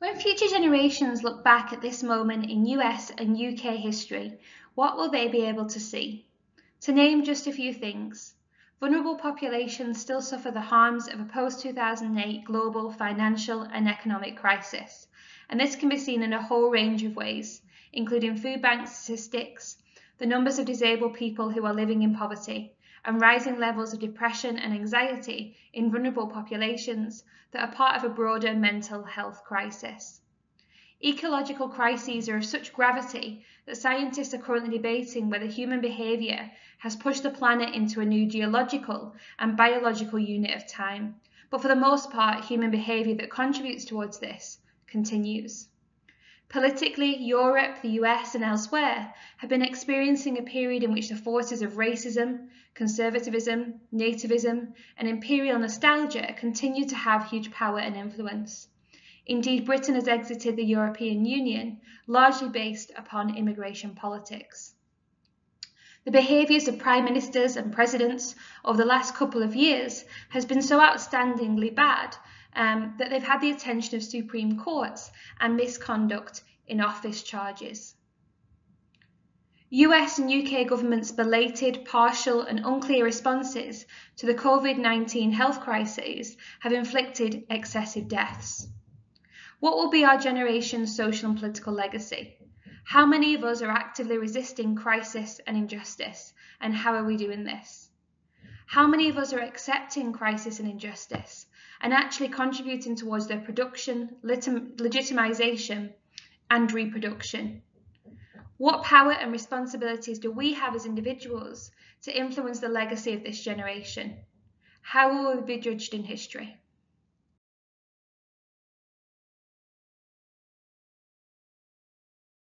When future generations look back at this moment in US and UK history, what will they be able to see? To name just a few things, vulnerable populations still suffer the harms of a post-2008 global financial and economic crisis, and this can be seen in a whole range of ways, including food bank statistics, the numbers of disabled people who are living in poverty, and rising levels of depression and anxiety in vulnerable populations that are part of a broader mental health crisis. Ecological crises are of such gravity that scientists are currently debating whether human behaviour has pushed the planet into a new geological and biological unit of time, but for the most part, human behaviour that contributes towards this continues. Politically, Europe, the US and elsewhere have been experiencing a period in which the forces of racism, conservatism, nativism and imperial nostalgia continue to have huge power and influence. Indeed, Britain has exited the European Union, largely based upon immigration politics. The behaviours of prime ministers and presidents over the last couple of years has been so outstandingly bad that they've had the attention of Supreme Courts and misconduct in office charges. US and UK governments' belated, partial and unclear responses to the COVID-19 health crises have inflicted excessive deaths. What will be our generation's social and political legacy? How many of us are actively resisting crisis and injustice, and how are we doing this? How many of us are accepting crisis and injustice and actually contributing towards their production, legitimization and reproduction? What power and responsibilities do we have as individuals to influence the legacy of this generation? How will we be judged in history?